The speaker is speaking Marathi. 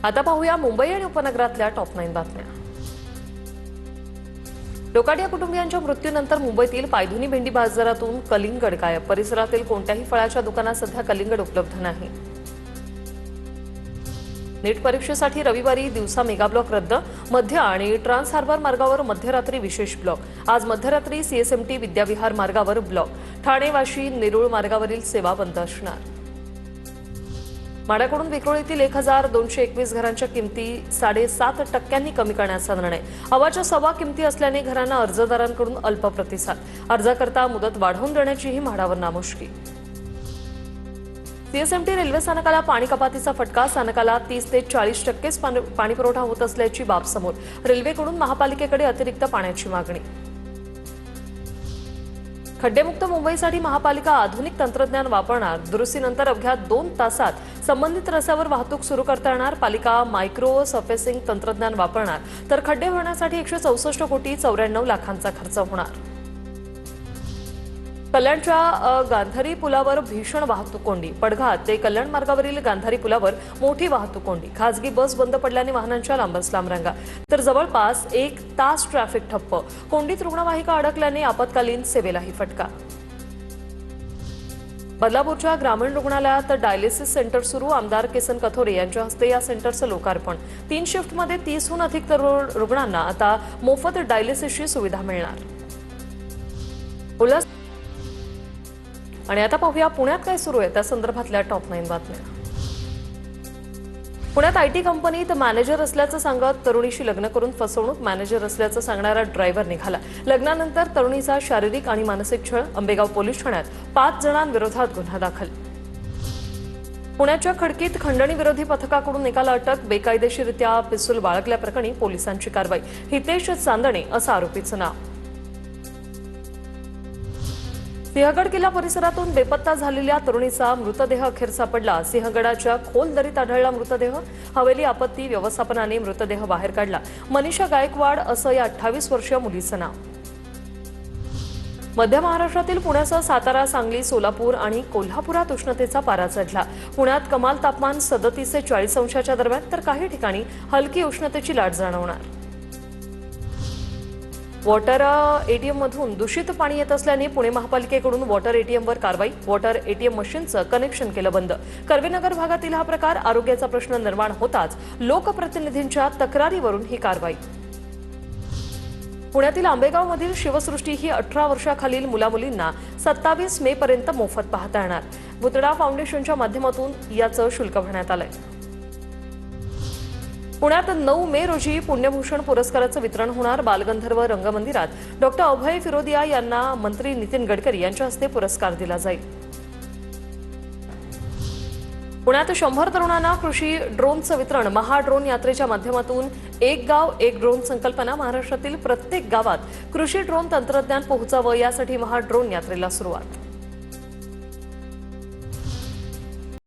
आता पाहूया मुंबई आणि उपनगरातल्या टॉप 9 बातम्या। लोकाडिया कुटुंबियांच्या मृत्यूनंतर मुंबईतील पायधुनी भेंडी बाजारातून कलिंगड गायब। परिसरातील कोणत्याही फळाच्या दुकानात सध्या कलिंगड उपलब्ध नाही। नीट परीक्षेसाठी रविवारी दिवसा मेगा ब्लॉक रद्द। मध्य आणि ट्रान्स हार्बर मार्गावर मध्यरात्री विशेष ब्लॉक। आज मध्यरात्री सीएसएमटी विद्याविहार मार्गावर ब्लॉक। ठाणे वाशी नेरुळ मार्गावरील सेवा बंद असणार। माड्याकडून विक्रोळीतील 1221 घरांच्या किमती 7.5% कमी करण्याचा निर्णय। अवाच्या सव्वा किमती असल्याने घरांना अर्जदारांकडून अल्प प्रतिसाद। अर्जाकरता मुदत वाढवून देण्याचीही म्हाडावर नामुष्की। सीएसएमटी रेल्वे स्थानकाला पाणी कपातीचा फटका। स्थानकाला 30 ते 40% पाणी पुरवठा होत असल्याची बाब समोर। रेल्वेकडून महापालिकेकडे अतिरिक्त पाण्याची मागणी। खड्डेमुक्त मुंबईसाठी महापालिका आधुनिक तंत्रज्ञान वापरणार। दुरुस्तीनंतर अवघ्या 2 तासात संबंधित रस्त्यावर वाहतूक सुरू करता येणार। पालिका मायक्रो सर्फेसिंग तंत्रज्ञान वापरणार, तर खड्डे भरण्यासाठी 164 कोटी 94 लाखांचा खर्च होणार। कल्याणच्या गांधारी पुलावर भीषण वाहतूक कोंडी। पडघा ते कल्याण मार्गावरील गांधारी पुलावर मोठी वाहतूक कोंडी। खासगी बस बंद पडल्याने वाहनांच्या लांबच लांब रांगा, तर जवळपास 1 तास ट्रॅफिक ठप्प। कोंडीत रुग्णवाहिका अडकल्याने आपत्कालीन सेवेलाही फटका। बदलापूरच्या ग्रामीण रुग्णालयात डायलिसिस सेंटर सुरू। आमदार किसन कथोरे यांच्या हस्ते या सेंटरचं लोकार्पण। 3 शिफ्टमध्ये 30हून अधिक तरुण रुग्णांना आता मोफत डायलिसिसची सुविधा मिळणार। आणि आता पाहूया पुण्यात काय सुरू आहे त्या संदर्भातल्या टॉप 9 बातम्या। पुण्यात आयटी कंपनीत मॅनेजर असल्याचं सांगत तरुणीशी लग्न करून फसवणूक। मॅनेजर असल्याचं सांगणारा ड्रायव्हर निघाला। लग्नानंतर तरुणीचा शारीरिक आणि मानसिक छळ। अंबेगाव पोलीस ठाण्यात 5 जणांविरोधात गुन्हा दाखल। पुण्याच्या खडकीत खंडणी विरोधी पथकाकडून एकाला अटक। बेकायदेशीररित्या पिस्तूल बाळगल्याप्रकरणी पोलिसांची कारवाई। हितेश चांदणे असं आरोपीचं नाव। सिंहगड किल्ला परिसरातून बेपत्ता झालेल्या तरुणीचा मृतदेह अखेर सापडला। सिंहगडाच्या खोल दरीत आढळला मृतदेह। हवेली आपत्ती व्यवस्थापनाने मृतदेह बाहेर काढला। मनीषा गायकवाड असं या 28 वर्षीय मुलीचं नाव। मध्य महाराष्ट्रातील पुण्यासह सातारा, सांगली, सोलापूर आणि कोल्हापुरात उष्णतेचा पारा चढला। पुण्यात कमाल तापमान 37 ते 40 अंशाच्या दरम्यान, तर काही ठिकाणी हलकी उष्णतेची लाट जाणवणार। वॉटर एटीएम मधून दूषित पाणी येत असल्याने पुणे महापालिकेकडून वॉटर एटीएमवर कारवाई। वॉटर एटीएम मशीनचं कनेक्शन केलं बंद। कर्वेनगर भागातील हा प्रकार आरोग्याचा प्रश्न निर्माण होताच लोकप्रतिनिधींच्या तक्रारीवरून ही कारवाई। पुण्यातील आंबेगावमधील शिवसृष्टी ही 18 वर्षाखालील मुलामुलींना 27 मे पर्यंत मोफत पाहता येणार। भुतडा फाउंडेशनच्या माध्यमातून याचं शुल्क भरण्यात आलंय। पुण्यात 9 मे रोजी पुण्यभूषण पुरस्काराचं वितरण होणार। बालगंधर्व रंगमंदिरात डॉक्टर अभय फिरोदिया यांना मंत्री नितीन गडकरी यांच्या हस्ते पुरस्कार दिला जाईल। पुण्यात 100 तरुणांना कृषी ड्रोनचं वितरण। महा ड्रोन यात्रेच्या माध्यमातून एक गाव एक ड्रोन संकल्पना। महाराष्ट्रातील प्रत्येक गावात कृषी ड्रोन तंत्रज्ञान पोहोचावं यासाठी महा ड्रोन यात्रेला सुरुवात।